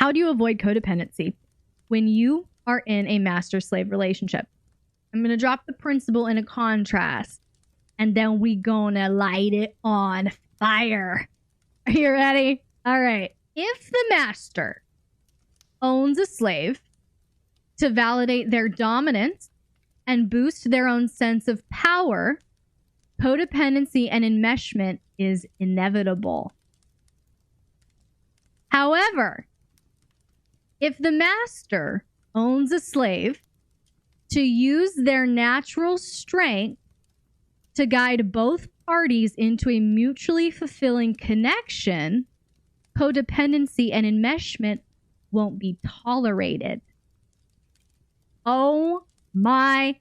How do you avoid codependency when you are in a master-slave relationship? I'm going to drop the principle in a contrast, and then we gonna light it on fire. Are you ready? All right. If the master owns a slave to validate their dominance and boost their own sense of power, codependency and enmeshment is inevitable. However, if the master owns a slave to use their natural strength to guide both parties into a mutually fulfilling connection, codependency and enmeshment won't be tolerated. Oh my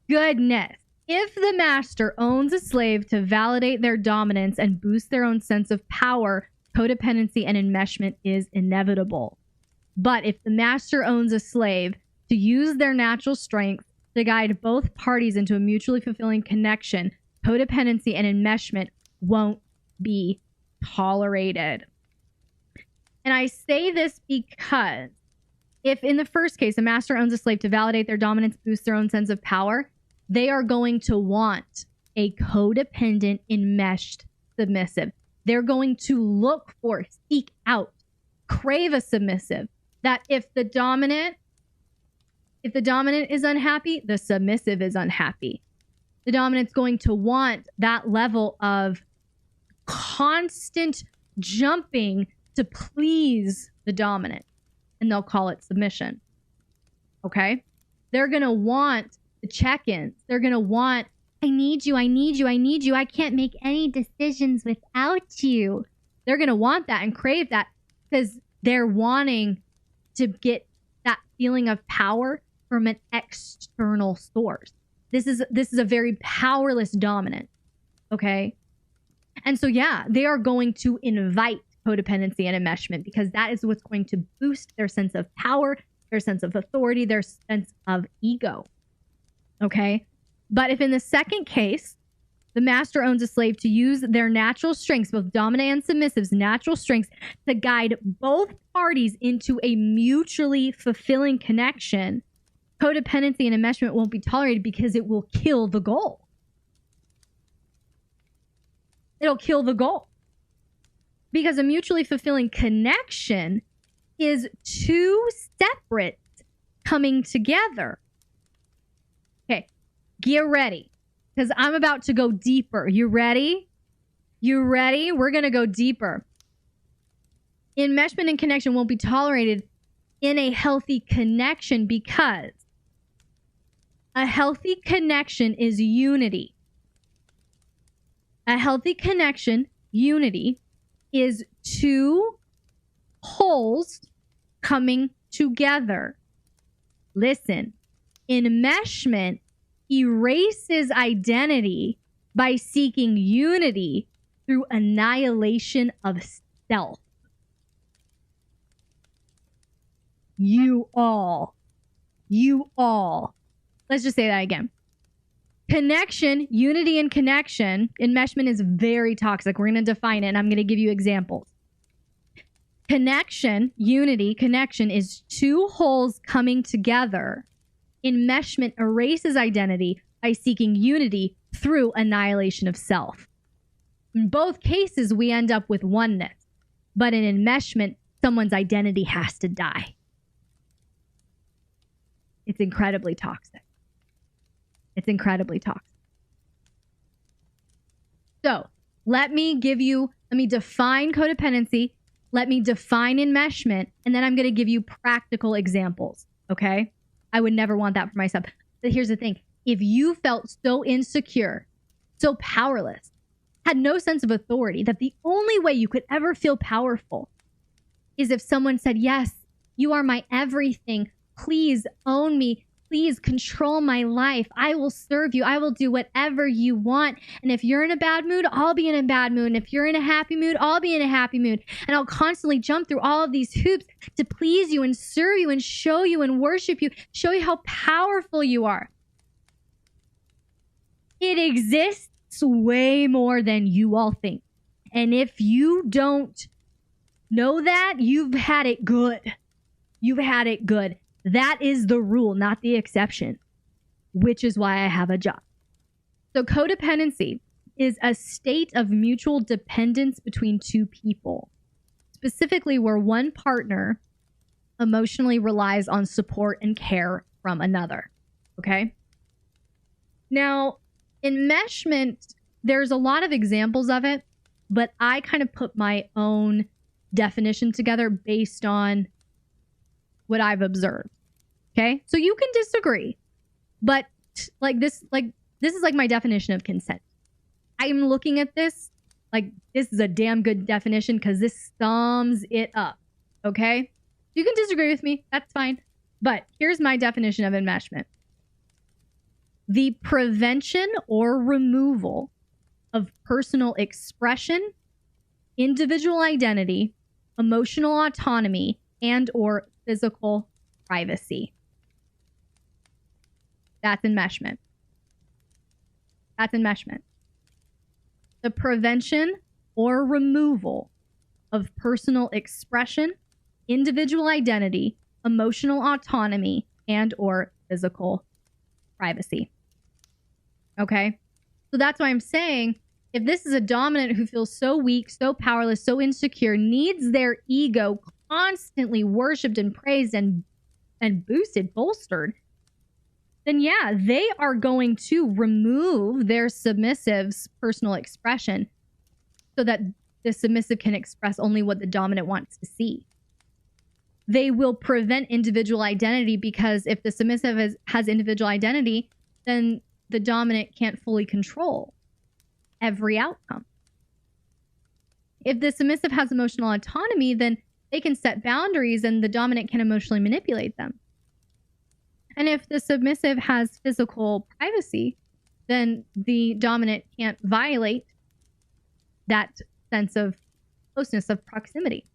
goodness. If the master owns a slave to validate their dominance and boost their own sense of power, codependency and enmeshment is inevitable. But if the master owns a slave to use their natural strength to guide both parties into a mutually fulfilling connection, codependency and enmeshment won't be tolerated. And I say this because if in the first case, a master owns a slave to validate their dominance, boost their own sense of power, they are going to want a codependent, enmeshed submissive. They're going to look for, seek out, crave a submissive. That if the dominant is unhappy, the submissive is unhappy. The dominant's going to want that level of constant jumping to please the dominant, and they'll call it submission. Okay? They're going to want the check-ins. They're going to want, I need you, I need you, I need you. I can't make any decisions without you. They're going to want that and crave that because they're wanting to get that feeling of power from an external source. This is a very powerless dominant. Okay? And so, yeah, they are going to invite codependency and enmeshment because that is what's going to boost their sense of power, their sense of authority, their sense of ego. Okay? But if in the second case, the master owns a slave to use their natural strengths, both dominant and submissive's natural strengths, to guide both parties into a mutually fulfilling connection, codependency and enmeshment won't be tolerated because it will kill the goal. It'll kill the goal. Because a mutually fulfilling connection is two separate coming together. Okay, get ready. Because I'm about to go deeper. You ready? You ready? We're going to go deeper. Enmeshment and connection won't be tolerated in a healthy connection because a healthy connection is unity. A healthy connection, unity, is two wholes coming together. Listen, enmeshment erases identity by seeking unity through annihilation of self. You all. Let's just say that again. Connection, unity and connection, enmeshment is very toxic. We're going to define it and I'm going to give you examples. Connection, unity, connection is two wholes coming together. Enmeshment erases identity by seeking unity through annihilation of self. In both cases, we end up with oneness. But in enmeshment, someone's identity has to die. It's incredibly toxic. It's incredibly toxic. So let me define codependency. Let me define enmeshment. And then I'm going to give you practical examples. Okay? I would never want that for myself. But here's the thing. If you felt so insecure, so powerless, had no sense of authority, that the only way you could ever feel powerful is if someone said, yes, you are my everything. Please own me. Please control my life. I will serve you. I will do whatever you want. And if you're in a bad mood, I'll be in a bad mood. And if you're in a happy mood, I'll be in a happy mood. And I'll constantly jump through all of these hoops to please you and serve you and show you and worship you, show you how powerful you are. It exists way more than you all think. And if you don't know that, you've had it good. You've had it good. That is the rule, not the exception, which is why I have a job. So codependency is a state of mutual dependence between two people, specifically where one partner emotionally relies on support and care from another. Okay? Now, enmeshment, there's a lot of examples of it, but I kind of put my own definition together based on what I've observed. Okay? So you can disagree, but this is like my definition of consent. I'm looking at this like this is a damn good definition because this sums it up. Okay? You can disagree with me. That's fine. But here's my definition of enmeshment. The prevention or removal of personal expression, individual identity, emotional autonomy, and or physical privacy. That's enmeshment. That's enmeshment. The prevention or removal of personal expression, individual identity, emotional autonomy, and or physical privacy. Okay? So that's why I'm saying, if this is a dominant who feels so weak, so powerless, so insecure, needs their ego constantly worshipped and praised and boosted, bolstered, then yeah, they are going to remove their submissive's personal expression so that the submissive can express only what the dominant wants to see. They will prevent individual identity because if the submissive has individual identity, then the dominant can't fully control every outcome. If the submissive has emotional autonomy, then they can set boundaries and the dominant can emotionally manipulate them. And if the submissive has physical privacy, then the dominant can't violate that sense of closeness, of proximity,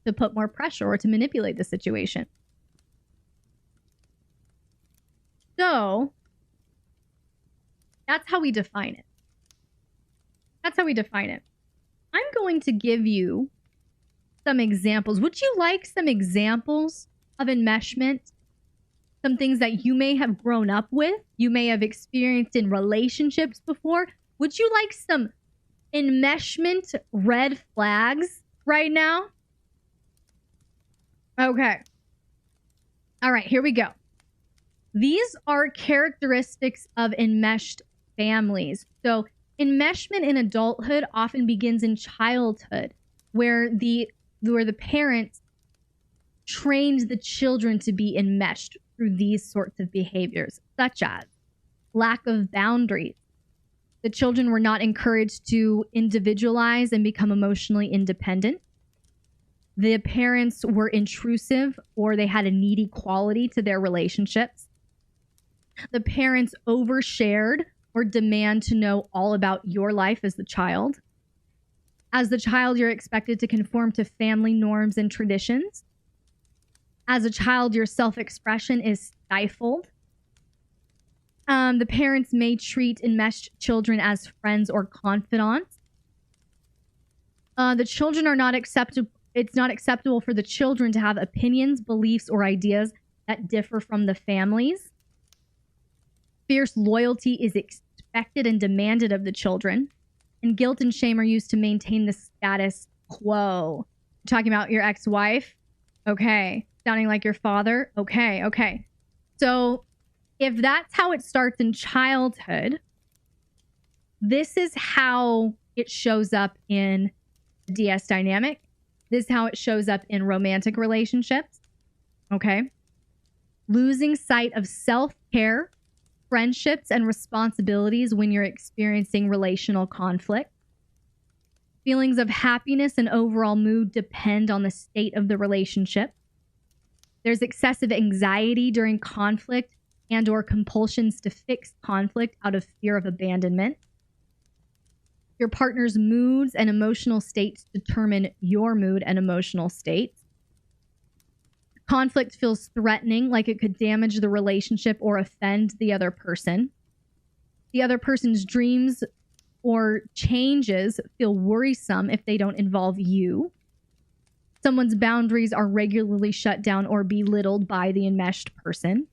to put more pressure or to manipulate the situation. So that's how we define it. That's how we define it. I'm going to give you some examples. Would you like some examples of enmeshment? Some things that you may have grown up with, you may have experienced in relationships before. Would you like some enmeshment red flags right now? Okay. All right, here we go. These are characteristics of enmeshed families. So enmeshment in adulthood often begins in childhood, where the parents trained the children to be enmeshed through these sorts of behaviors, such as lack of boundaries. The children were not encouraged to individualize and become emotionally independent. The parents were intrusive or they had a needy quality to their relationships. The parents overshared or demand to know all about your life as the child. As the child, you're expected to conform to family norms and traditions. As a child, your self-expression is stifled. The parents may treat enmeshed children as friends or confidants. The children are not acceptable. It's not acceptable for the children to have opinions, beliefs, or ideas that differ from the families. Fierce loyalty is expected and demanded of the children. And guilt and shame are used to maintain the status quo. You're talking about your ex-wife? Okay. Sounding like your father? Okay. So if that's how it starts in childhood, this is how it shows up in the DS dynamic. This is how it shows up in romantic relationships. Okay. Losing sight of self-care, friendships, and responsibilities when you're experiencing relational conflict. Feelings of happiness and overall mood depend on the state of the relationship. There's excessive anxiety during conflict and or compulsions to fix conflict out of fear of abandonment. Your partner's moods and emotional states determine your mood and emotional states. Conflict feels threatening, like it could damage the relationship or offend the other person. The other person's dreams or changes feel worrisome if they don't involve you. Someone's boundaries are regularly shut down or belittled by the enmeshed person.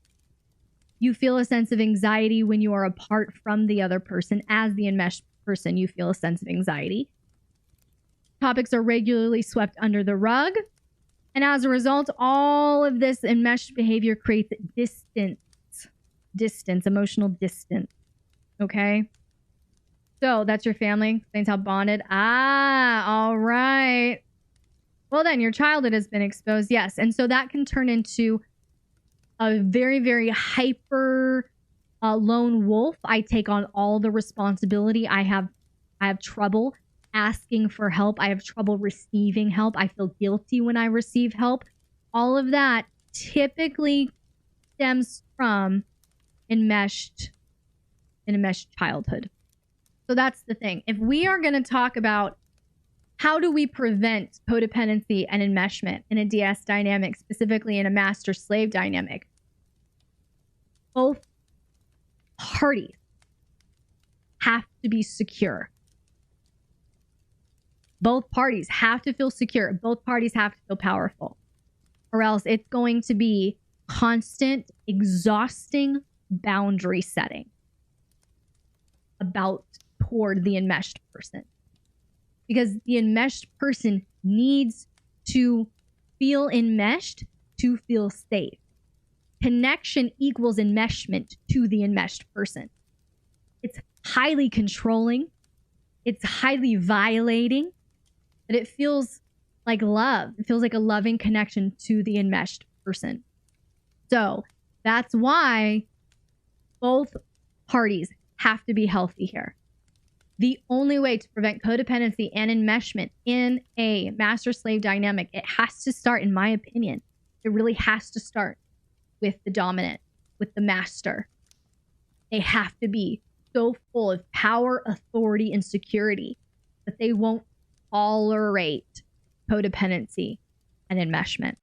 You feel a sense of anxiety when you are apart from the other person. As the enmeshed person, you feel a sense of anxiety. Topics are regularly swept under the rug. And as a result, all of this enmeshed behavior creates distance, emotional distance. Okay? So that's your family. Explains how bonded. All right. Well, then your childhood has been exposed. Yes. And so that can turn into a very, very hyper lone wolf. I take on all the responsibility. I have trouble asking for help. I have trouble receiving help. I feel guilty when I receive help. All of that typically stems from enmeshed childhood. So that's the thing. If we are going to talk about how do we prevent codependency and enmeshment in a DS dynamic, specifically in a master-slave dynamic, both parties have to be secure. Both parties have to feel secure. Both parties have to feel powerful. Or else it's going to be constant, exhausting boundary setting toward the enmeshed person. Because the enmeshed person needs to feel enmeshed to feel safe. Connection equals enmeshment to the enmeshed person. It's highly controlling. It's highly violating. But it feels like love. It feels like a loving connection to the enmeshed person. So that's why both parties have to be healthy here. The only way to prevent codependency and enmeshment in a master-slave dynamic, it has to start, in my opinion, it really has to start with the dominant, with the master. They have to be so full of power, authority, and security that they won't tolerate codependency and enmeshment.